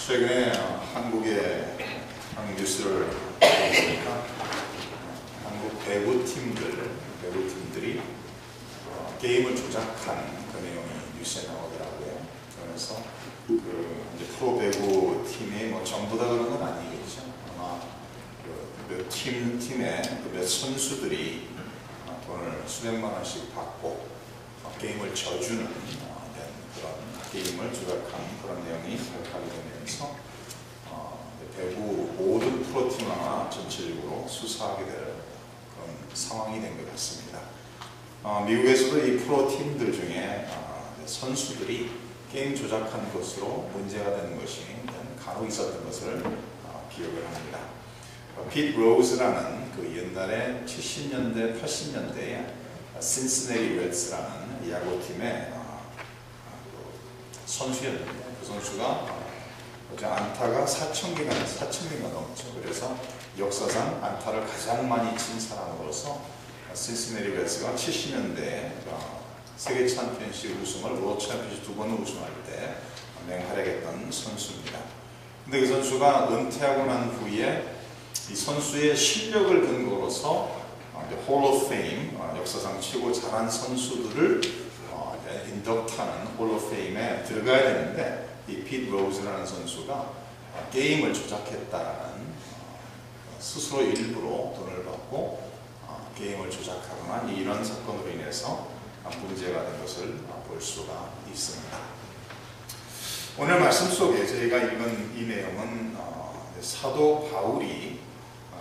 최근에 한국의 한 뉴스를 보니까 한국 배구팀들이 게임을 조작한 그 내용이 뉴스에 나오더라고요. 그래서 이제 프로 배구 팀이 뭐 전부 다 그런 건 아니겠죠. 아마 몇 팀의 몇 선수들이 돈을 수백만 원씩 받고 게임을 져주는 그런 게임을 조작한 그런 내용이 발표하게 되면서 배구 모든 프로팀화가 전체적으로 수사하게 될 그런 상황이 된 것 같습니다. 미국에서도 이 프로팀들 중에 선수들이 게임 조작한 것으로 문제가 되는 것이 간혹 있었던 것을 기억을 합니다. 핏 로즈라는 그 옛날에 70년대, 80년대에 신시내티 레드스라는 야구팀의 선수였는데 그 선수가 안타가 4,000개가 넘었죠. 그래서 역사상 안타를 가장 많이 친 사람으로서 신시내티 레드스가 70년대에 세계 챔피언십 우승을 월드 챔피언십 2번 우승할 때 맹활약했던 선수입니다. 근데 그 선수가 은퇴하고 난 후에 이 선수의 실력을 근거로서 홀 오브 페임, 역사상 최고 잘한 선수들을 인덕하는 홀 오브 페임에 들어가야 되는데 이 핏 로즈라는 선수가 게임을 조작했다는 스스로 일부러 돈을 받고 게임을 조작하거나 이런 사건으로 인해서 문제가 된 것을 볼 수가 있습니다. 오늘 말씀 속에 저희가 읽은 이 내용은 사도 바울이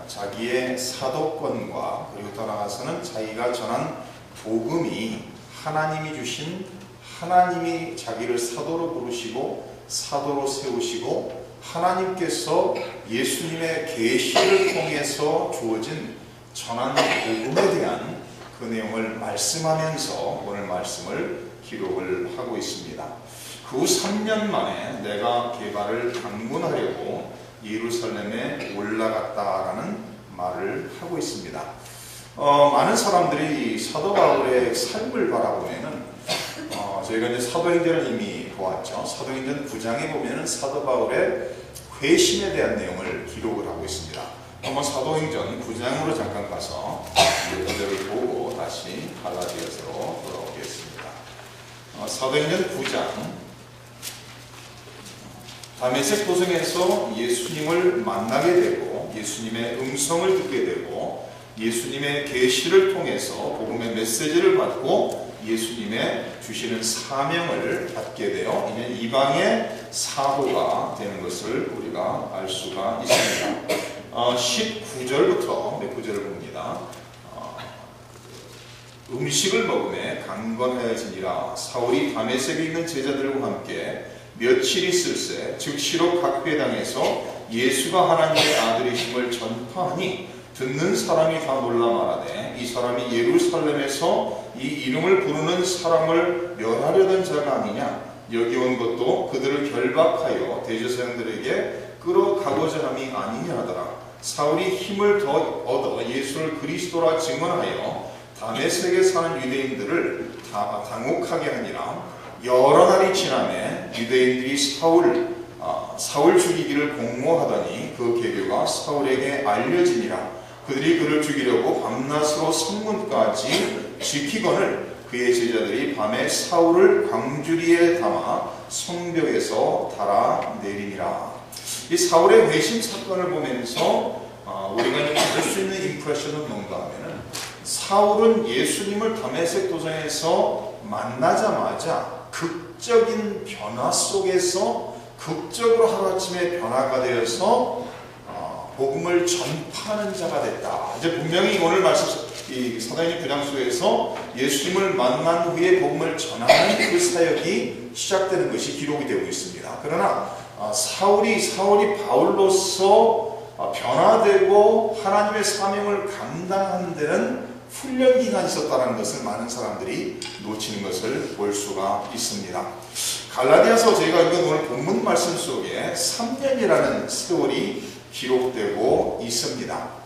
자기의 사도권과 그리고 더 나아가서는 자기가 전한 복음이 하나님이 주신, 하나님이 자기를 사도로 부르시고 사도로 세우시고 하나님께서 예수님의 계시를 통해서 주어진 전한 복음에 대한 그 내용을 말씀하면서 오늘 말씀을 기록을 하고 있습니다. 그 후 3년 만에 내가 게바를 방문하려고 예루살렘에 올라갔다라는 말을 하고 있습니다. 많은 사람들이 사도 바울의 삶을 바라보면은 저희가 이제 사도행전을 이미 보았죠. 사도행전 9장에 보면은 사도 바울의 회심에 대한 내용을 기록을 하고 있습니다. 한번 사도행전 9장으로 잠깐 가서 그대를 보고 다시 갈라디아서로 돌아오겠습니다. 사도행전 9장 다메섹 도성에서 예수님을 만나게 되고 예수님의 음성을 듣게 되고 예수님의 계시를 통해서 복음의 메시지를 받고 예수님의 주시는 사명을 받게 되어 이제 이방의 사도가 되는 것을 우리가 알 수가 있습니다. 19절부터 몇 구절을 봅니다. 음식을 먹음에 강건하여지니라. 사울이 다메섹에 있는 제자들과 함께 며칠 있을새 즉시로 각 회당에서 예수가 하나님의 아들이심을 전파하니 듣는 사람이 다 놀라 말하되 이 사람이 예루살렘에서 이 이름을 부르는 사람을 멸하려던 자가 아니냐. 여기 온 것도 그들을 결박하여 대제사장들에게 끌어가고자 함이 아니냐 하더라. 사울이 힘을 더 얻어 예수를 그리스도라 증언하여 다메섹에 사는 유대인들을 다 당혹하게 하니라. 여러 날이 지나매 유대인들이 사울 죽이기를 공모하더니 그 계교가 사울에게 알려지니라. 그들이 그를 죽이려고 밤낮으로 성문까지 지키거늘 그의 제자들이 밤에 사울을 광주리에 담아 성벽에서 달아내리니라. 이 사울의 회심 사건을 보면서 우리가 받을 수 있는 임프레션은 뭔가 하면은 사울은 예수님을 다메섹 도성에서 만나자마자 극적인 변화 속에서 극적으로 하루아침에 변화가 되어서 복음을 전파하는 자가 됐다. 이제 분명히 오늘 말씀 이 사도행전 9장 속에서 예수님을 만난 후에 복음을 전하는 그 사역이 시작되는 것이 기록이 되고 있습니다. 그러나 사울이 바울로서 변화되고 하나님의 사명을 감당하는 데는 훈련 기간이 있었다는 것을 많은 사람들이 놓치는 것을 볼 수가 있습니다. 갈라디아서 저희가 읽은 오늘 본문 말씀 속에 3년이라는 세월이 기록되고 있습니다.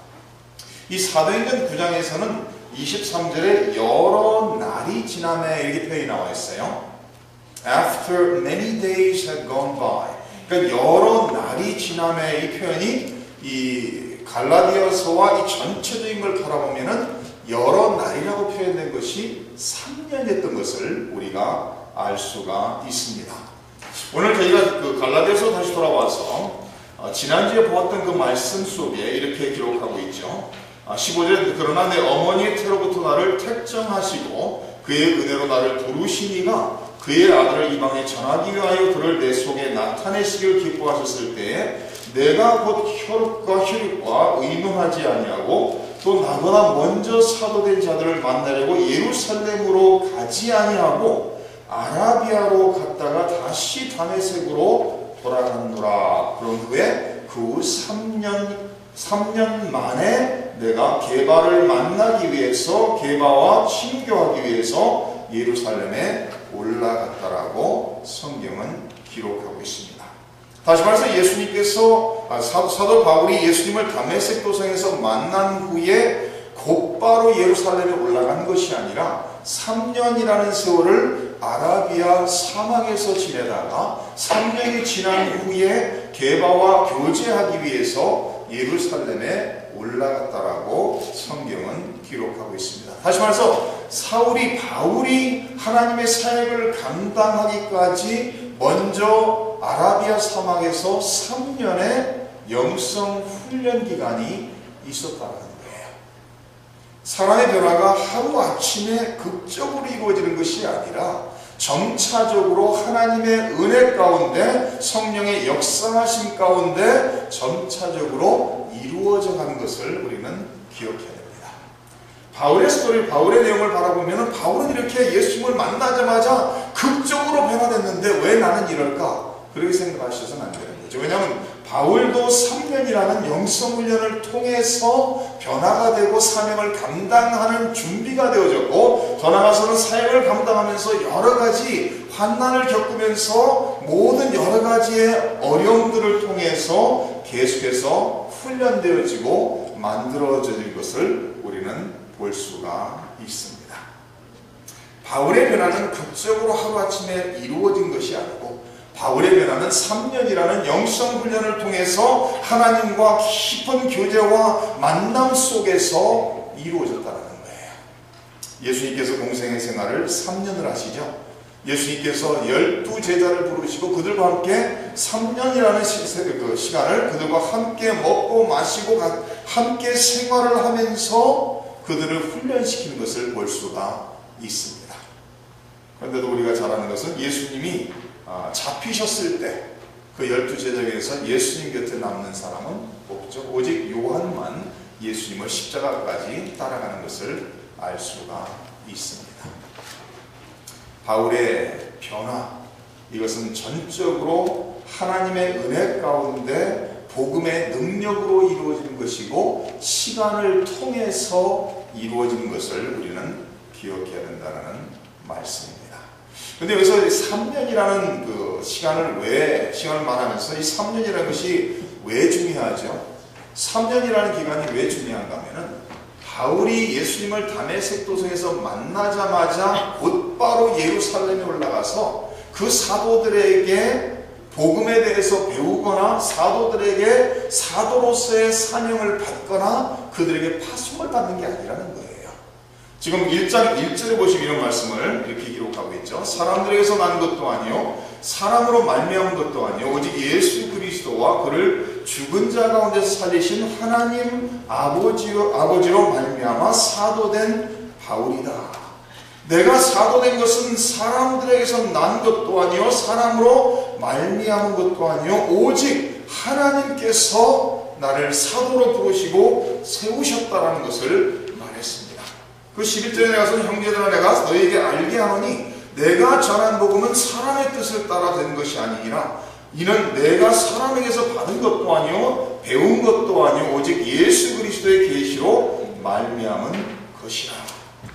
이 사도행전 9장에서는 23절에 여러 날이 지남에 이렇게 표현이 나와 있어요. After many days had gone by. 그러니까 여러 날이 지남에 이 표현이 이 갈라디아서와 이 전체적인 걸 바라보면은 여러 날이라고 표현된 것이 3년이었던 것을 우리가 알 수가 있습니다. 오늘 저희가 그 갈라디아서 다시 돌아와서 지난주에 보았던 그 말씀 속에 이렇게 기록하고 있죠. 15절 그러나 내 어머니의 태로부터 나를 택정하시고 그의 은혜로 나를 부르시니가 그의 아들을 이방에 전하기 위하여 그를 내 속에 나타내시기를 기뻐하셨을 때에 내가 곧 혈육과 혈육과 의논하지 아니하고 또 나보다 먼저 사도된 자들을 만나려고 예루살렘으로 가지 아니하고 아라비아로 갔다가 다시 다메섹으로 돌아갔노라. 그런 후에 그 후 3년 만에 내가 게바를 만나기 위해서 게바와 친교하기 위해서 예루살렘에 올라갔다라고 성경은 기록하고 있습니다. 다시 말해서 예수님께서 사도 바울이 예수님을 다메섹 도성에서 만난 후에 곧바로 예루살렘에 올라간 것이 아니라 3년이라는 세월을 아라비아 사막에서 지내다가 3년이 지난 후에 게바와 교제하기 위해서 예루살렘에 올라갔다라고 성경은 기록하고 있습니다. 다시 말해서 바울이 하나님의 사역을 감당하기까지 먼저 아라비아 사막에서 3년의 영성 훈련 기간이 있었다는 거예요. 사람의 변화가 하루아침에 극적으로 이루어지는 것이 아니라 점차적으로 하나님의 은혜 가운데 성령의 역사하심 가운데 점차적으로 이루어져 가는 것을 우리는 기억해야 됩니다. 바울의 스토리, 바울의 내용을 바라보면 바울은 이렇게 예수님을 만나자마자 극적으로 변화됐는데 왜 나는 이럴까? 그렇게 생각하셔서는 안 되는 거죠. 왜냐하면 바울도 3년이라는 영성훈련을 통해서 변화가 되고 사명을 감당하는 준비가 되어졌고 더 나아가서는 사역을 감당하면서 여러 가지 환난을 겪으면서 모든 여러 가지의 어려움들을 통해서 계속해서 훈련되어지고 만들어질 것을 우리는 볼 수가 있습니다. 바울의 변화는 극적으로 하루아침에 이루어진 것이 아니고 바울의 변화는 3년이라는 영성훈련을 통해서 하나님과 깊은 교제와 만남 속에서 이루어졌다는 거예요. 예수님께서 공생의 생활을 3년을 하시죠. 예수님께서 12제자를 부르시고 그들과 함께 3년이라는 시간을 그들과 함께 먹고 마시고 함께 생활을 하면서 그들을 훈련시키는 것을 볼 수가 있습니다. 그런데도 우리가 잘 아는 것은 예수님이 잡히셨을 때 그 12제자에서 예수님 곁에 남는 사람은 없죠. 오직 요한만 예수님을 십자가까지 따라가는 것을 알 수가 있습니다. 바울의 변화, 이것은 전적으로 하나님의 은혜 가운데 복음의 능력으로 이루어지는 것이고 시간을 통해서 이루어지는 것을 우리는 기억해야 된다는 말씀입니다. 근데 여기서 3년이라는 그 시간을 말하면서 이 3년이라는 것이 왜 중요하죠? 3년이라는 기간이 왜 중요한가 하면은 바울이 예수님을 다메섹 도성에서 만나자마자 곧바로 예루살렘에 올라가서 그 사도들에게 복음에 대해서 배우거나 사도들에게 사도로서의 사명을 받거나 그들에게 파송을 받는 게 아니라는 거예요. 지금 1장 1절에 보시면 이런 말씀을 이렇게 기록하고 있죠. 사람들에게서 난 것도 아니요 사람으로 말미암은 것도 아니요 오직 예수 그리스도와 그를 죽은 자 가운데서 살리신 하나님 아버지로 말미암아 사도된 바울이다. 내가 사도된 것은 사람들에게서 난 것도 아니요 사람으로 말미암은 것도 아니요 오직 하나님께서 나를 사도로 부르시고 세우셨다라는 것을 말했습니다. 그 11절에 가서 형제들아 내가 너희에게 알게 하노니 내가 전한 복음은 사람의 뜻을 따라 된 것이 아니니라 이는 내가 사람에게서 받은 것도 아니요 배운 것도 아니요 오직 예수 그리스도의 계시로 말미암은 것이라.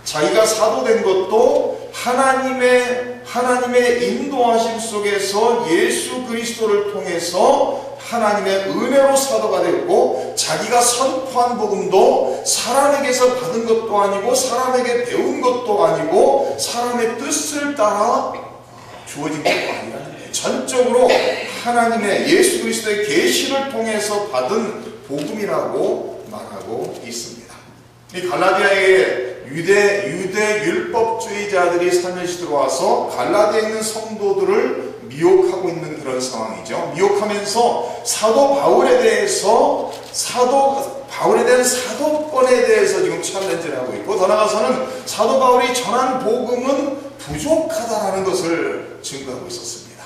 자기가 사도된 것도 하나님의 인도하심 속에서 예수 그리스도를 통해서 하나님의 은혜로 사도가 되었고 자기가 선포한 복음도 사람에게서 받은 것도 아니고 사람에게 배운 것도 아니고 사람의 뜻을 따라 주어진 것도 아니라는 거예요. 전적으로 하나님의 예수 그리스도의 계시를 통해서 받은 복음이라고 말하고 있습니다. 이 갈라디아에 유대 율법주의자들이 살며시 들어와서 갈라디아에 있는 성도들을 미혹하고 있는 그런 상황이죠. 미혹하면서 사도 바울에 대한 사도권에 대해서 지금 챌린지를 하고 있고, 더 나아가서는 사도 바울이 전한 복음은 부족하다라는 것을 증거하고 있었습니다.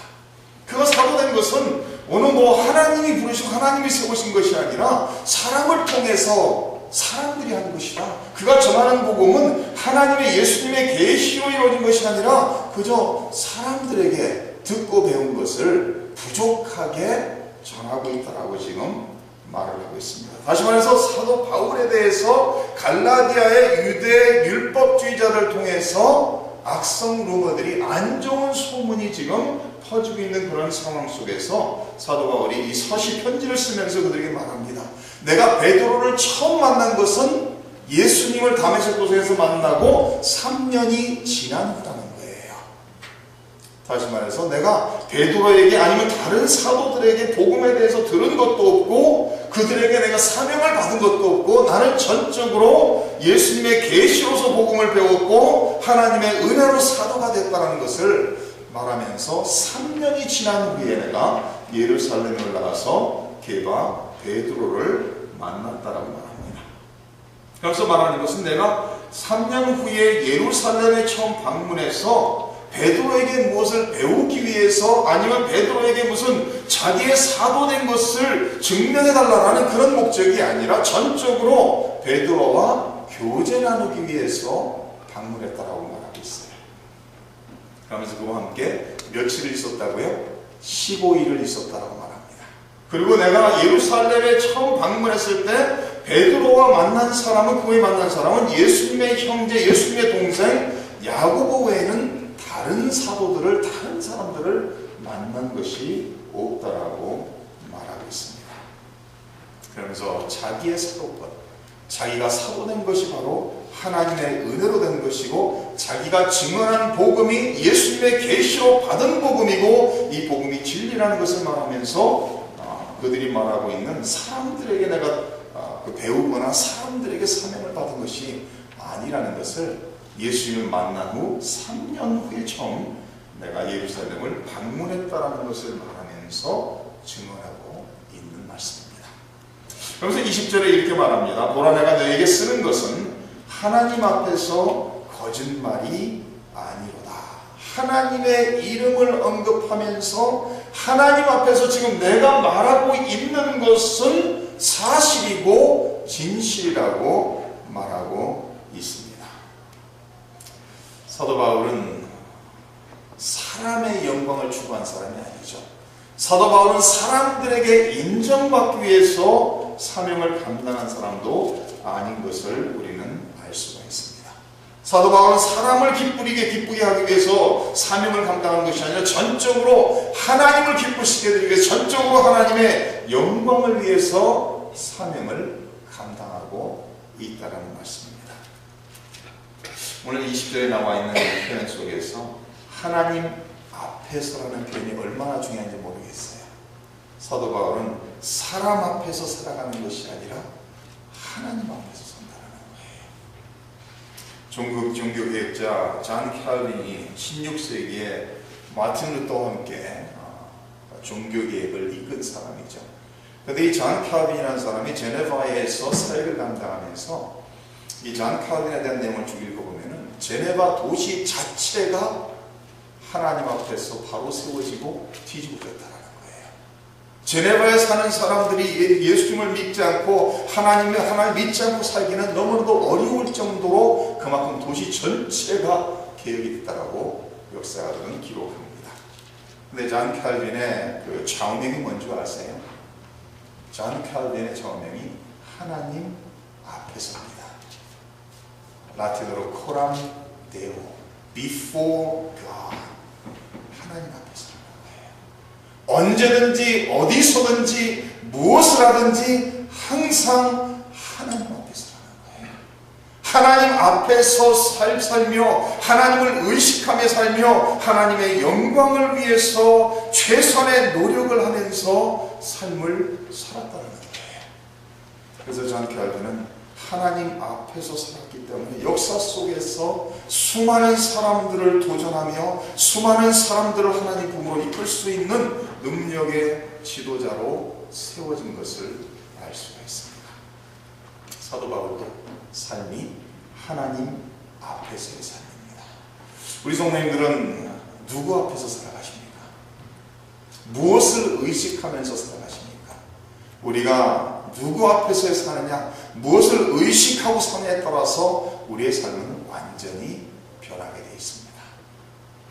그가 사도된 것은 어느 하나님이 부르시고 하나님이 세우신 것이 아니라 사람을 통해서 사람들이 한 것이다. 그가 전하는 복음은 하나님의 예수님의 계시로 이루어진 것이 아니라 그저 사람들에게 듣고 배운 것을 부족하게 전하고 있다라고 지금 말을 하고 있습니다. 다시 말해서 사도 바울에 대해서 갈라디아의 유대 율법주의자들 통해서 악성 루머들이, 안 좋은 소문이 지금 퍼지고 있는 그런 상황 속에서 사도 바울이 이 서시 편지를 쓰면서 그들에게 말합니다. 내가 베드로를 처음 만난 것은 예수님을 다메섹 도상에서 만나고 3년이 지난 후라는 거예요. 다시 말해서 내가 베드로에게 아니면 다른 사도들에게 복음에 대해서 들은 것도 없고 그들에게 내가 사명을 받은 것도 없고, 나는 전적으로 예수님의 계시로서 복음을 배웠고 하나님의 은혜로 사도가 됐다는 것을 말하면서 3년이 지난 후에 내가 예루살렘에 올라가서 게바 베드로를 만났다라고 말합니다. 그래서 말하는 것은 내가 3년 후에 예루살렘에 처음 방문해서 베드로에게 무엇을 배우기 위해서, 아니면 베드로에게 무슨 자기의 사도된 것을 증명해달라는 그런 목적이 아니라 전적으로 베드로와 교제 나누기 위해서 방문했다라고 말하고 있어요. 그러면서 그와 함께 며칠을 있었다고요? 15일을 있었다라고 말합니다. 그리고 내가 예루살렘에 처음 방문했을 때 베드로와 만난 사람은, 그 후에 만난 사람은 예수님의 형제, 예수님의 동생 야고보 외에는 다른 사도들을, 다른 사람들을 만난 것이 없다라고 말하고 있습니다. 그러면서 자기의 사도권, 자기가 사도된 것이 바로 하나님의 은혜로 된 것이고, 자기가 증언한 복음이 예수님의 계시로 받은 복음이고, 이 복음이 진리라는 것을 말하면서 그들이 말하고 있는 사람들에게 내가 배우거나 사람들에게 사명을 받은 것이 아니라는 것을 예수님을 만난 후 3년 후에 처음 내가 예루살렘을 방문했다라는 것을 말하면서 증언하고 있는 말씀입니다. 그러면서 20절에 이렇게 말합니다. 보라, 내가 너에게 쓰는 것은 하나님 앞에서 거짓말이 아니로다. 하나님의 이름을 언급하면서 하나님 앞에서 지금 내가 말하고 있는 것은 사실이고 진실이라고 말하고 있습니다. 사도 바울은 사람의 영광을 추구한 사람이 아니죠. 사도 바울은 사람들에게 인정받기 위해서 사명을 감당한 사람도 아닌 것을 우리는 알 수가 있습니다. 사도 바울은 사람을 기쁘게 하기 위해서 사명을 감당한 것이 아니라 전적으로 하나님을 기쁘시게 해드리기 위해서, 전적으로 하나님의 영광을 위해서 사명을 감당하고 있다는 말씀입니다. 오늘 20절에 나와 있는 표현 속에서 하나님 앞에서라는 표현이 얼마나 중요한지 모르겠어요. 사도 바울은 사람 앞에서 살아가는 것이 아니라 하나님 앞에서 산다는 거예요. 종교개혁자 존 칼빈이 16세기에 마틴 루터와 함께 종교개혁을 이끈 사람이죠. 그런데 이 존 칼빈이라는 사람이 제네바에서 사역을 감당하면서 이 존 칼빈에 대한 내용을 쭉 읽어보면은 제네바 도시 자체가 하나님 앞에서 바로 세워지고 뒤집어졌다는 거예요. 제네바에 사는 사람들이 예수님을 믿지 않고 하나님 믿지 않고 살기는 너무나도 어려울 정도로 그만큼 도시 전체가 개혁이 됐다고 역사가들은 기록합니다. 근데 존 칼빈의 그 좌우명이 뭔지 아세요? 존 칼빈의 좌우명이 하나님 앞에서입니다. 라틴어로 코람 데오, before God, 하나님 앞에서 하는 거예요. 언제든지 어디서든지 무엇을 하든지 항상 하나님 앞에서 하는 거예요. 하나님 앞에서 살며 하나님을 의식하며 살며 하나님의 영광을 위해서 최선의 노력을 하면서 삶을 살았다는 거예요. 그래서 저는 결국에는 하나님 앞에서 살았기 때문에 역사 속에서 수많은 사람들을 도전하며 수많은 사람들을 하나님 품으로 이끌 수 있는 능력의 지도자로 세워진 것을 알 수가 있습니다. 사도 바울도 삶이 하나님 앞에서의 삶입니다. 우리 성도님들은 누구 앞에서 살아가십니까? 무엇을 의식하면서 살아가십니까? 우리가 누구 앞에서 사느냐, 무엇을 의식하고 사느냐에 따라서 우리의 삶은 완전히 변하게 되어 있습니다.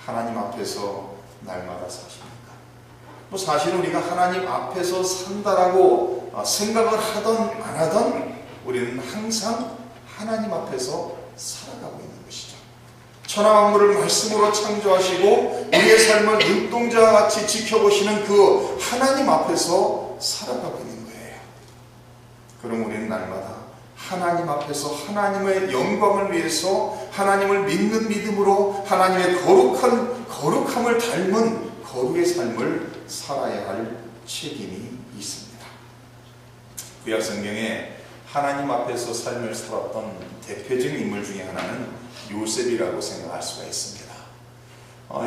하나님 앞에서 날마다 사십니까? 사실은 우리가 하나님 앞에서 산다라고 생각을 하던 안 하던 우리는 항상 하나님 앞에서 살아가고 있는 것이죠. 천하만물을 말씀으로 창조하시고 우리의 삶을 눈동자와 같이 지켜보시는 그 하나님 앞에서 살아가고 있는 거예요. 그럼 우리는 날마다 하나님 앞에서 하나님의 영광을 위해서 하나님을 믿는 믿음으로 하나님의 거룩함을 닮은 거룩의 삶을 살아야 할 책임이 있습니다. 구약 성경에 하나님 앞에서 삶을 살았던 대표적인 인물 중에 하나는 요셉이라고 생각할 수가 있습니다.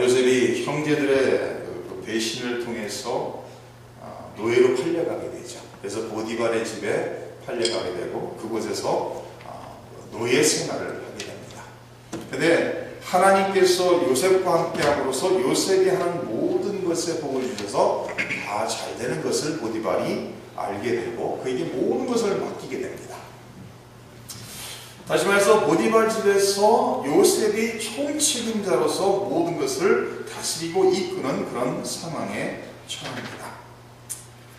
요셉이 형제들의 배신을 통해서 노예로 팔려가게 되죠. 그래서 보디발의 집에 팔려가게 되고 그곳에서 노예 생활을 하게 됩니다. 그런데 하나님께서 요셉과 함께함으로써 요셉이 하는 모든 것에 복을 주셔서 다 잘 되는 것을 보디발이 알게 되고 그에게 모든 것을 맡기게 됩니다. 다시 말해서 보디발 집에서 요셉이 총책임자로서 모든 것을 다스리고 이끄는 그런 상황에 처합니다.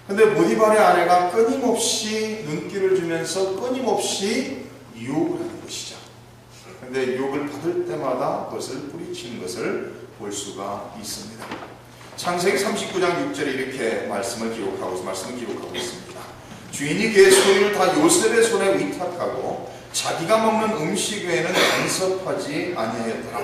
그런데 보디발의 아내가 끊임없이 눈길을 주면서 끊임없이 유혹을 하는 것이죠. 그런데 유혹을 받을 때마다 그것을 뿌리치는 것을 볼 수가 있습니다. 창세기 39장 6절에 이렇게 말씀을 기록하고 있습니다. 주인이 그의 소유를 다 요셉의 손에 위탁하고 자기가 먹는 음식 외에는 간섭하지 아니하였더라.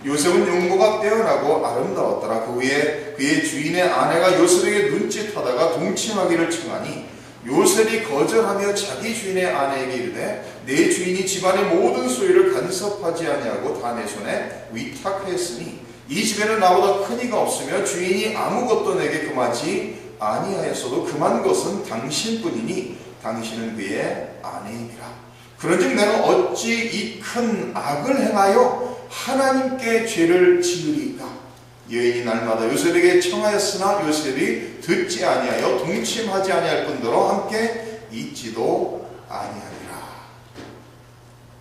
요셉은 용모가 뛰어나고 아름다웠더라. 그 후에 그의 주인의 아내가 요셉에게 눈짓하다가 동침하기를 청하니 요셉이 거절하며 자기 주인의 아내에게 이르되 내 주인이 집안의 모든 소유를 간섭하지 아니하고 다 내 손에 위탁하였으니 이 집에는 나보다 큰 이가 없으며 주인이 아무것도 내게 금하지 아니하였어도 금한 것은 당신뿐이니 당신은 그의 아내이니라. 그런즉 내가 어찌 이 큰 악을 행하여 하나님께 죄를 지으리까? 여인이 날마다 요셉에게 청하였으나 요셉이 듣지 아니하여 동침하지 아니할 뿐더러 함께 있지도 아니하리라.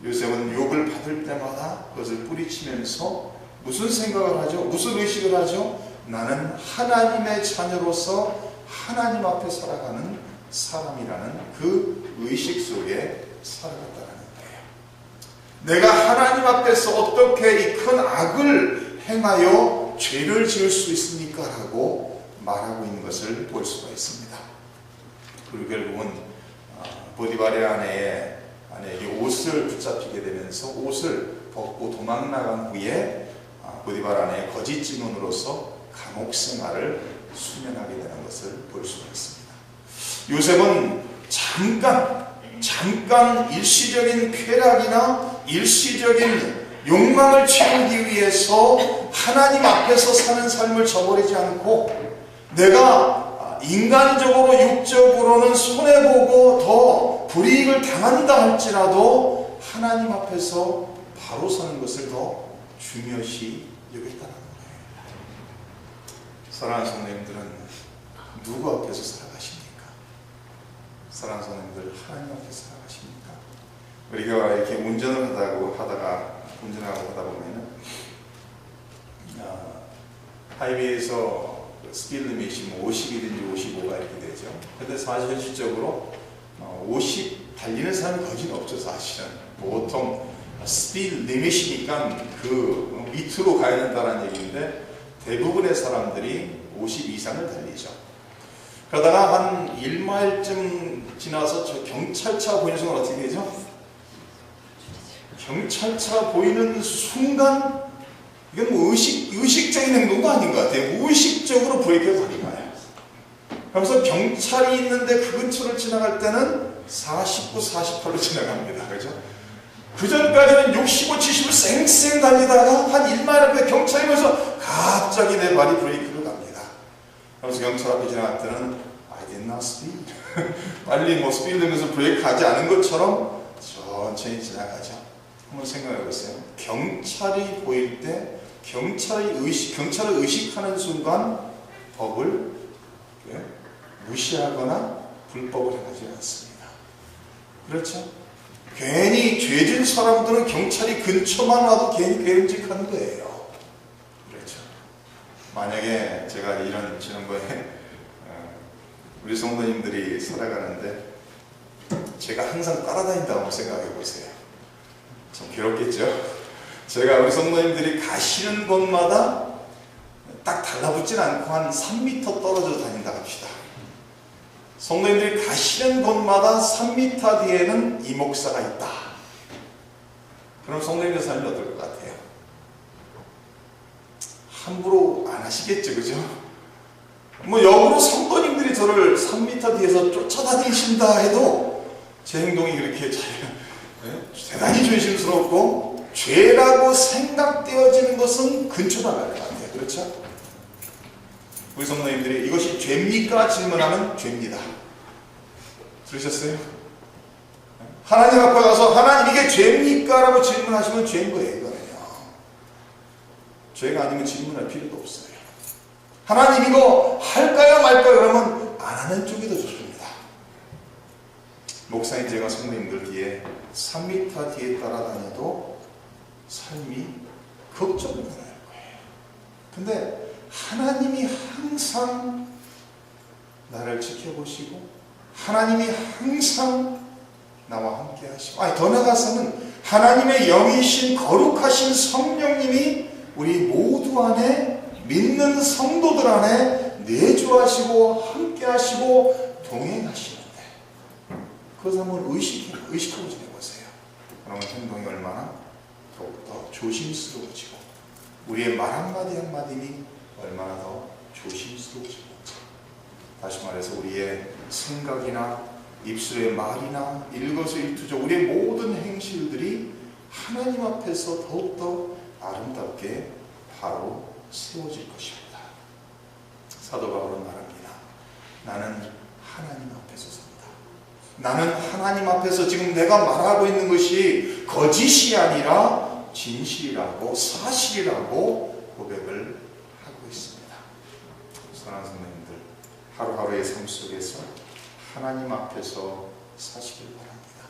요셉은 욕을 받을 때마다 그것을 뿌리치면서 무슨 생각을 하죠? 무슨 의식을 하죠? 나는 하나님의 자녀로서 하나님 앞에 살아가는 사람이라는 그 의식 속에 살아갔다는 거예요. 내가 하나님 앞에서 어떻게 이 큰 악을 행하여 죄를 지을 수 있습니까? 라고 말하고 있는 것을 볼 수가 있습니다. 그리고 결국은 보디발의 아내에게 옷을 붙잡히게 되면서 옷을 벗고 도망 나간 후에 보디발 아내의 거짓 증언으로서 감옥 생활을 수면하게 되는 것을 볼 수가 있습니다. 요셉은 잠깐 일시적인 쾌락이나 일시적인 욕망을 채우기 위해서 하나님 앞에서 사는 삶을 저버리지 않고 내가 인간적으로 육적으로는 손해보고 더 불이익을 당한다 할지라도 하나님 앞에서 바로 서는 것을 더 중요시 여겼다는 거예요. 사랑하는 성도님들은 누구 앞에서 살아가십니까? 사랑하는 성도님들 하나님 앞에서 살아가십니까? 우리가 이렇게 운전을 운전하고 하다 보면은 하이웨이에서 스피드 리밋이 50이든지 55가 이렇게 되죠. 근데 사실 현실적으로 50 달리는 사람이 거진 없죠. 사실은 보통 스피드 리밋이니까 그 밑으로 가야 된다는 얘기인데 대부분의 사람들이 50 이상을 달리죠. 그러다가 한 1마일쯤 지나서 저 경찰차 보이는 순간 어떻게 되죠? 경찰차가 보이는 순간 이건 뭐 의식적인 행동도 아닌 것 같아요. 무의식적으로 브레이크를 걸린 거예요. 그래서 경찰이 있는데 그 근처를 지나갈 때는 49, 48로 지나갑니다. 그죠? 그 전까지는 65, 70을 쌩쌩 달리다가 한 1마일 앞에 경찰이 보면서 갑자기 내 발이 브레이크를 갑니다. 그래서 경찰 앞에 지나갈 때는 I did not speed. 빨리 뭐 스피드 내면서 브레이크 하지 않은 것처럼 천천히 지나가죠. 한번 생각해 보세요. 경찰이 보일 때 경찰을 의식하는 순간 법을 무시하거나 불법을 행하지 않습니다. 그렇죠? 괜히 죄진 사람들은 경찰이 근처만 와도 괜히 괴름직한 거예요. 그렇죠? 만약에 제가 이런 지난번에 우리 성도님들이 살아가는데 제가 항상 따라다닌다고 생각해 보세요. 좀 괴롭겠죠? 제가 우리 성도님들이 가시는 곳마다 딱 달라붙진 않고 한 3m 떨어져 다닌다 합시다. 성도님들이 가시는 곳마다 3m 뒤에는 이 목사가 있다. 그럼 성도님들 삶이 어떨 것 같아요? 함부로 안 하시겠죠, 그죠? 뭐 역으로 성도님들이 저를 3m 뒤에서 쫓아다니신다 해도 제 행동이 그렇게 대단히 조심스럽고 죄라고 생각되어지는 것은 근처도 안 갈 것 같아요. 그렇죠? 우리 성도님들이 이것이 죄입니까? 질문하면 죄입니다. 들으셨어요? 하나님 앞에 가서 하나님 이게 죄입니까? 라고 질문하시면 죄인 거예요. 이거는요. 죄가 아니면 질문할 필요도 없어요. 하나님 이거 할까요 말까요? 그러면 안 하는 쪽이 더 좋습니다. 목사님 제가 성도님들 뒤에 3m 뒤에 따라다녀도 삶이 걱정이 날 거예요. 근데 하나님이 항상 나를 지켜보시고 하나님이 항상 나와 함께 하시고 더 나아가서는 하나님의 영이신 거룩하신 성령님이 우리 모두 안에 믿는 성도들 안에 내주하시고 함께 하시고 동행하시는데 그것을 한번 의식하고 지내보세요. 그러면 행동이 얼마나 더욱더 조심스러워지고 우리의 말 한마디 한마디니 얼마나 더 조심스러워지는지. 다시 말해서 우리의 생각이나 입술의 말이나 일거수일투족 우리의 모든 행실들이 하나님 앞에서 더욱더 아름답게 바로 세워질 것입니다. 사도 바울은 말합니다. 나는 하나님 앞에서 산다. 나는 하나님 앞에서 지금 내가 말하고 있는 것이 거짓이 아니라 진실이라고 사실이라고 고백을 하고 있습니다. 사랑하는 성도님들, 하루하루의 삶 속에서 하나님 앞에서 사시길 바랍니다.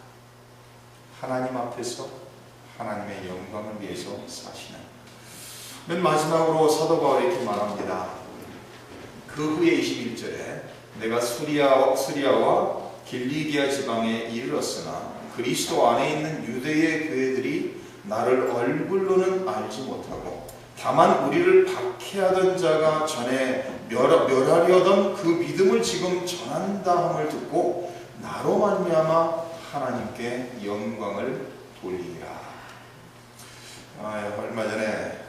하나님 앞에서 하나님의 영광을 위해서 사시는. 맨 마지막으로 사도 바울이 이렇게 말합니다. 그 후에 21절에 내가 수리아와 길리기아 지방에 이르렀으나 그리스도 안에 있는 유대의 교회들이 나를 얼굴로는 알지 못하고 다만 우리를 박해하던 자가 전에 멸하려던 그 믿음을 지금 전한다 함을 듣고 나로 말미암아 하나님께 영광을 돌리리라. 얼마 전에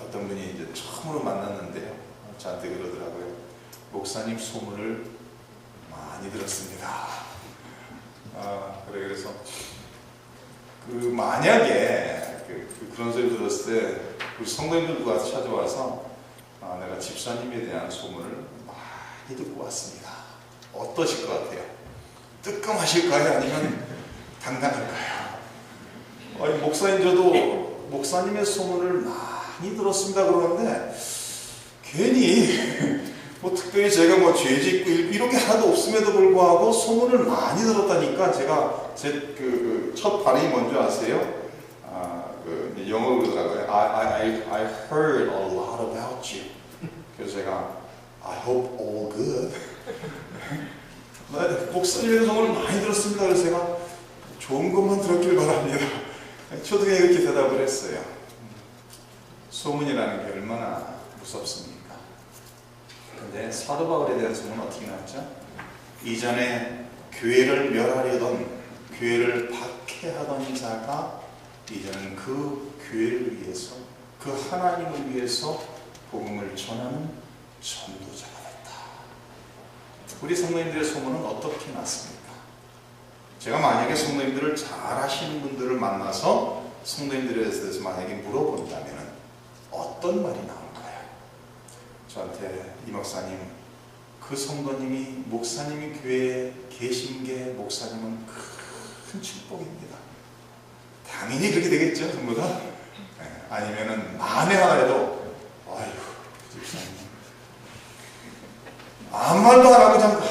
어떤 분이 이제 처음으로 만났는데요. 저한테 그러더라고요. 목사님 소문을 많이 들었습니다. 그래서 만약에 그런 소리 들었을 때 우리 성도님들 누가 찾아와서 내가 집사님에 대한 소문을 많이 듣고 왔습니다. 어떠실 것 같아요? 뜨끔하실까요? 아니면 당당할까요? 목사님 저도 목사님의 소문을 많이 들었습니다 그러는데 괜히 특별히 제가 죄짓고 이런 게 하나도 없음에도 불구하고 소문을 많이 들었다니까 제가 제 첫 반응이 뭔지 아세요? 영어로 그러더라고요. I heard a lot about you. 그래서 제가 I hope all good. 목사님에 대해서 소문을 많이 들었습니다. 그래서 제가 좋은 것만 들었길 바랍니다. 저도 그냥 이렇게 대답을 했어요. 소문이라는 게 얼마나 무섭습니까? 근데 사도 바울에 대한 소문은 어떻게 나왔죠? 이전에 교회를 멸하려던 교회를 박해하던 자가 이제는 그 교회를 위해서, 그 하나님을 위해서 복음을 전하는 전도자가 됐다. 우리 성도님들의 소문은 어떻게 났습니까? 제가 만약에 성도님들을 잘 아시는 분들을 만나서 성도님들에 대해서 만약에 물어본다면 어떤 말이 나올까요? 저한테 이 목사님, 그 성도님이 목사님이 교회에 계신 게 목사님은 큰 축복입니다. 당연히 그렇게 되겠죠, 전부 다. 아니면은 만에 하나라도 아이고 집사님 아무 말도 안 하고 그냥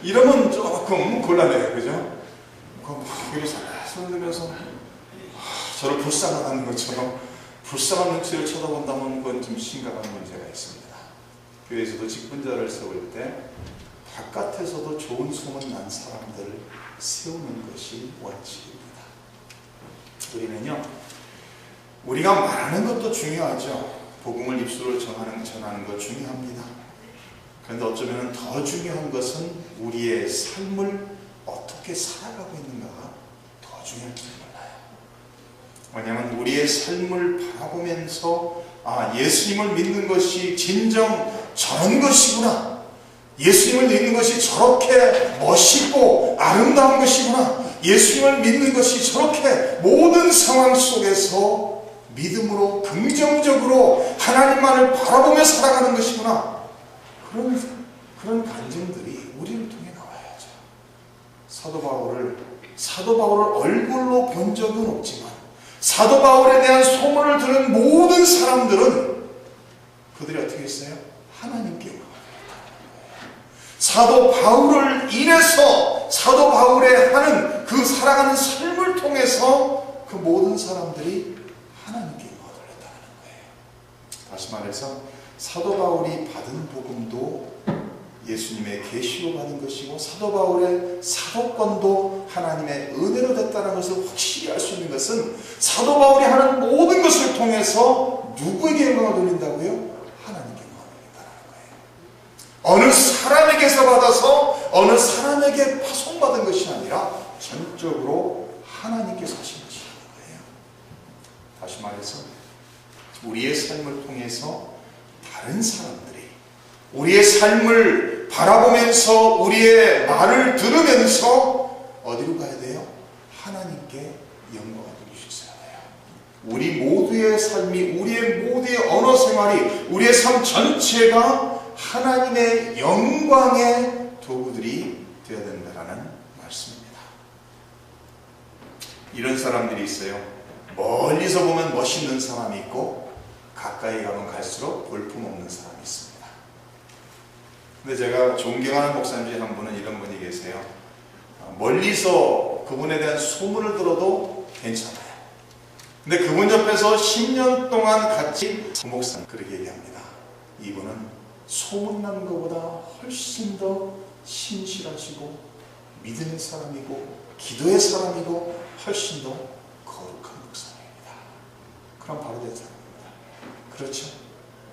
이러면 조금 곤란해요, 그죠? 그리고 살살 들으면서 저를 불쌍하다는 것처럼 불쌍한 눈치를 쳐다본다면 그건 좀 심각한 문제가 있습니다. 교회에서도 직분자를 세울 때 바깥에서도 좋은 소문 난 사람들을 세우는 것이 원칙입니다. 우리는요, 우리가 말하는 것도 중요하죠. 복음을 입술로 전하는 것 중요합니다. 그런데 어쩌면 더 중요한 것은 우리의 삶을 어떻게 살아가고 있는가가 더 중요할지 몰라요. 왜냐하면 우리의 삶을 바라보면서 예수님을 믿는 것이 진정 저런 것이구나, 예수님을 믿는 것이 저렇게 멋있고 아름다운 것이구나, 예수님을 믿는 것이 저렇게 모든 상황 속에서 믿음으로 긍정적으로 하나님만을 바라보며 살아가는 것이구나, 그런 간증들이 우리를 통해 나와야죠. 사도 바울을 얼굴로 본 적은 없지만 사도 바울에 대한 소문을 들은 모든 사람들은 그들이 어떻게 했어요? 하나님께 사도 바울을 인해서 사도 바울의 하는 그 살아가는 삶을 통해서 그 모든 사람들이 하나님께 영광을 돌렸다는 거예요. 다시 말해서 사도 바울이 받은 복음도 예수님의 계시로 받은 것이고 사도 바울의 사도권도 하나님의 은혜로 됐다는 것을 확실히 알 수 있는 것은 사도 바울이 하는 모든 것을 통해서 누구에게 영광을 돌린다고요? 하나님께 영광을 돌린다는 거예요. 어느 사람에게서 받아서 어느 사람에게 파송받은 것이 아니라 전적으로 하나님께서 하신 것이라는 거예요. 다시 말해서 우리의 삶을 통해서 다른 사람들이 우리의 삶을 바라보면서 우리의 말을 들으면서 어디로 가야 돼요? 하나님께 영광을 돌릴 수 있어야 돼요. 우리 모두의 삶이, 우리의 모두의 언어 생활이, 우리의 삶 전체가 하나님의 영광의 도구들이 되어야 된다는 말씀입니다. 이런 사람들이 있어요. 멀리서 보면 멋있는 사람이 있고 가까이 가면 갈수록 볼품없는 사람이 있습니다. 근데 제가 존경하는 목사님 중에 한 분은 이런 분이 계세요. 멀리서 그분에 대한 소문을 들어도 괜찮아요. 근데 그분 옆에서 10년 동안 같이 그 목사님 그렇게 얘기합니다. 이분은 소문난 것보다 훨씬 더 신실하시고 믿음의 사람이고 기도의 사람이고 훨씬 더 거룩한 목사님입니다. 그럼 바로 된 사람입니다. 그렇죠?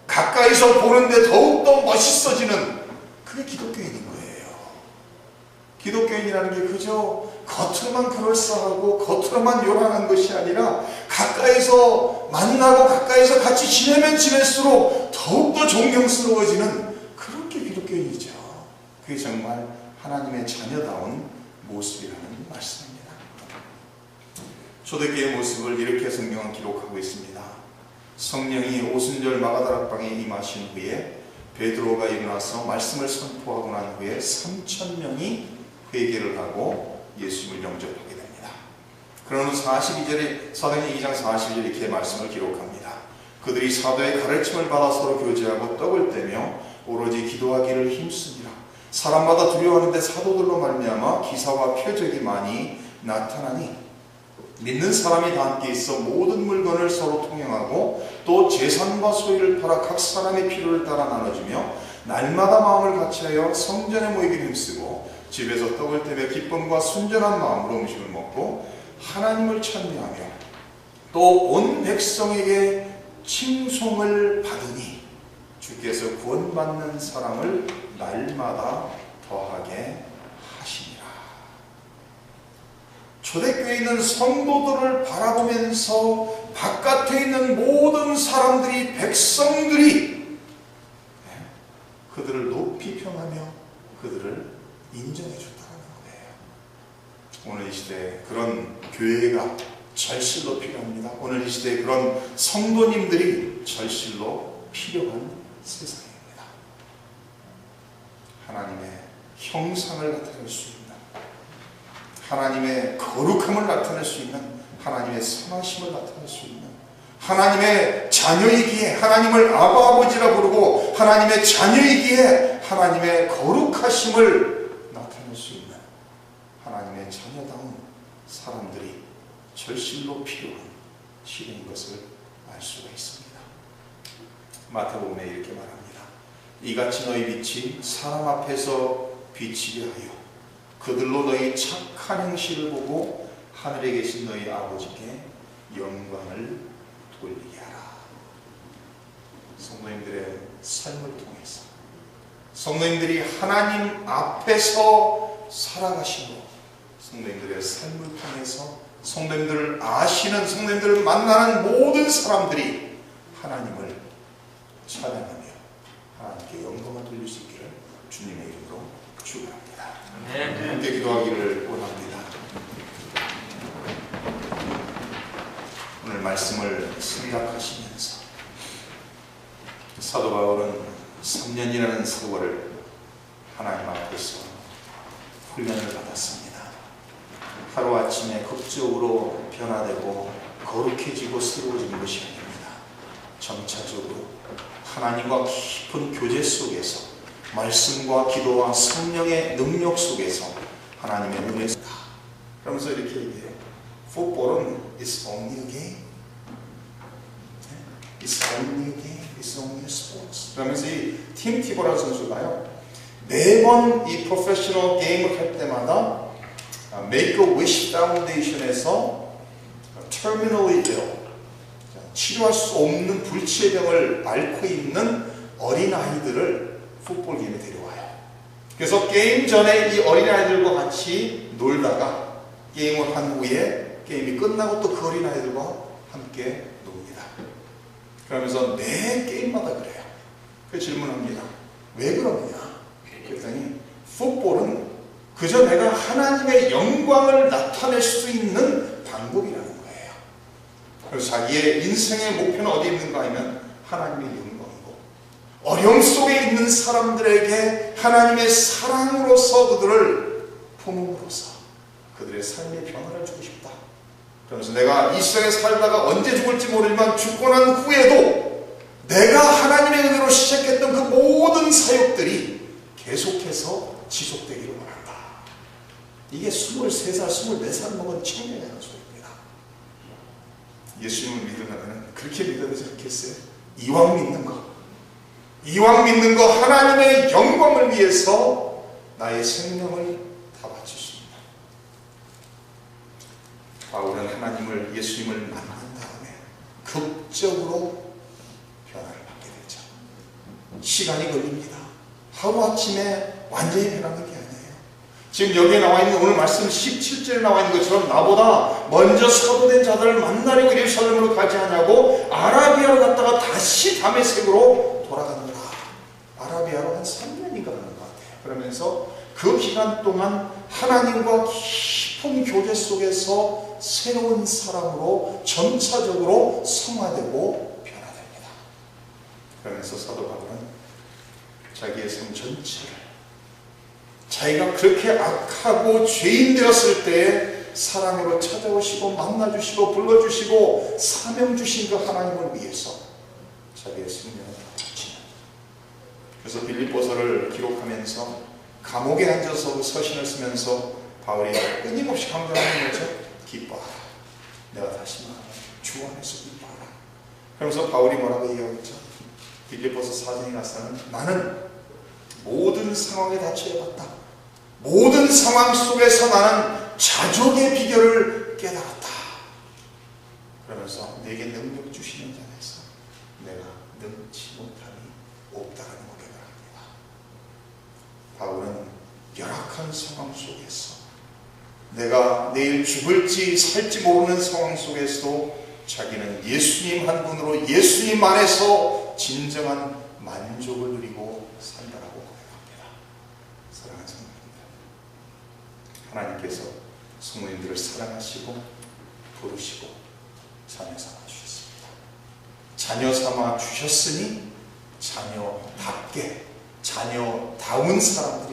가까이서 보는데 더욱더 멋있어지는 그게 기독교인인 거예요. 기독교인이라는 게 그저 겉으로만 그럴싸하고 겉으로만 요란한 것이 아니라 가까이서 만나고 가까이서 같이 지내면 지낼수록 더욱더 존경스러워지는 그런 게 기독교인이죠. 그게 정말 하나님의 자녀다운 모습이라는 말씀입니다. 초대교회의 모습을 이렇게 성경은 기록하고 있습니다. 성령이 오순절 마가다락방에 임하신 후에 베드로가 일어나서 말씀을 선포하고 난 후에 3,000명이 회개를 하고 예수님을 영접하게 됩니다. 그런 후 42절에 사도행전 2장 42절 이렇게 말씀을 기록합니다. 그들이 사도의 가르침을 받아 서로 교제하고 떡을 떼며 오로지 기도하기를 힘쓰니라. 사람마다 두려워하는데 사도들로 말미암아 기사와 표적이 많이 나타나니 믿는 사람이 다 함께 있어 모든 물건을 서로 통용하고 또 재산과 소유를 팔아 각 사람의 필요를 따라 나눠주며 날마다 마음을 같이하여 성전에 모이기를 힘쓰고 집에서 떡을 떼며 기쁨과 순전한 마음으로 음식을 먹고 하나님을 찬미하며 또 온 백성에게 칭송을 받으니 주께서 구원받는 사람을 날마다 더하게 하시니라. 초대교회에 있는 성도들을 바라보면서 바깥에 있는 모든 사람들이, 백성들이 그들을 높이 평하며 그들을 인정해 줬다는 거예요. 오늘 이 시대에 그런 교회가 절실로 필요합니다. 오늘 이 시대에 그런 성도님들이 절실로 필요한 세상입니다. 하나님의 형상을 나타낼 수 있는, 하나님의 거룩함을 나타낼 수 있는, 하나님의 선하심을 나타낼 수 있는, 하나님의 자녀이기에 하나님을 아바 아버지라 부르고 하나님의 자녀이기에 하나님의 거룩하심을 나타낼 수 있는 하나님의 자녀다운 사람들이 절실로 필요한 시대인 것을 알 수가 있습니다. 마태복음에 이렇게 말합니다. 이같이 너희 빛이 사람 앞에서 비치게 하여 그들로 너희 착한 행실을 보고 하늘에 계신 너희 아버지께 영광을 돌리게 하라. 성도님들의 삶을 통해서, 성도님들이 하나님 앞에서 살아가시고, 성도님들의 삶을 통해서 성도님들을 아시는, 성도님들을 만나는 모든 사람들이 하나님을 찬양하며 하나님께 영광을 돌릴 수 있기를 주님의 이름으로 축원합니다. 함께 기도하기를 원합니다. 오늘 말씀을 생각하시면서 사도 바울은 3년이라는 세월을 하나님 앞에서 훈련을 받았습니다. 하루아침에 극적으로 변화되고 거룩해지고 새로워지는 것이 아닙니다. 점차적으로 하나님과 깊은 교제 속에서, 말씀과 기도와 성령의 능력 속에서 하나님의 눈에 그러면서 이렇게 얘기해요. Football은 is only a game. It's only a game. It's only a sports. 그러면서 이 팀 티보라는 선수가요, 매번 이 프로페셔널 게임을 할 때마다 Make-A-Wish 파운데이션에서 terminally ill, 치료할 수 없는 불치의 병을 앓고 있는 어린아이들을 풋볼 게임에 데려와요. 그래서 게임 전에 이 어린아이들과 같이 놀다가 게임을 한 후에 게임이 끝나고 또 그 어린아이들과 함께 놉니다. 그러면서 매 게임마다 그래요. 그 질문합니다. 왜 그러느냐? 그랬더니 풋볼은 그저 내가 하나님의 영광을 나타낼 수 있는 방법이라는 거예요. 그래서 자기의 인생의 목표는 어디에 있는가 하면 하나님의 영광이고, 어려움 속에 있는 사람들에게 하나님의 사랑으로서 그들을 품음으로써 그들의 삶의 변화를 주고 싶다. 그러면서 내가 이 세상에 살다가 언제 죽을지 모르지만 죽고 난 후에도 내가 하나님의 은혜로 시작했던 그 모든 사역들이 계속해서 지속되기를 원한다. 이게 23살, 24살 먹은 청년의 하는 소리입니다. 예수님을 믿으면 그렇게 믿어야 되지 않겠어요? 이왕 믿는 거, 하나님의 영광을 위해서 나의 생명을 다 바칠 수 있다. 바울은 하나님을, 예수님을 만난 다음에 극적으로 변화를 받게 되죠. 시간이 걸립니다. 하루아침에 완전히 변하는 게 아니에요. 지금 여기에 나와 있는 오늘 말씀 17절에 나와 있는 것처럼 나보다 먼저 사도된 자들을 만나려고 예루살렘으로 가지 않냐고 아라비아로 갔다가 다시 다메섹으로 돌아가는 거라. 아라비아로 한 3년인가 가는 것 같아요. 그러면서 그 기간 동안 하나님과 깊은 교제 속에서 새로운 사람으로 점차적으로 성화되고 변화됩니다. 그러면서 사도 바울은 자기의 삶 전체를, 자기가 그렇게 악하고 죄인 되었을 때에 사랑으로 찾아오시고 만나주시고 불러주시고 사명 주신 그 하나님을 위해서 자기의 생명을 바치는, 그래서 빌립보서를 기록하면서 감옥에 앉아서 서신을 쓰면서 바울이 끊임없이 강조하는 거죠. 기뻐하라. 내가 다시 말하면 주 안에서 기뻐하라. 그러면서 바울이 뭐라고 얘기하겠죠? 빌립보서 4장에 가서는 나는 모든 상황에 다 취해봤다. 모든 상황 속에서 나는 자족의 비결을 깨달았다. 그러면서 내게 능력 주시는 자에서 내가 능치 못함이 없다라는 고백을 합니다. 바울은 열악한 상황 속에서 내가 내일 죽을지 살지 모르는 상황 속에서도 자기는 예수님 한 분으로 예수님 안에서 진정한 만족을 누리고 산다라고 고백합니다. 사랑하는 성도님들, 하나님께서 성도님들을 사랑하시고 부르시고 자녀 삼아 주셨습니다. 자녀 삼아 주셨으니 자녀답게 자녀다운 사람들이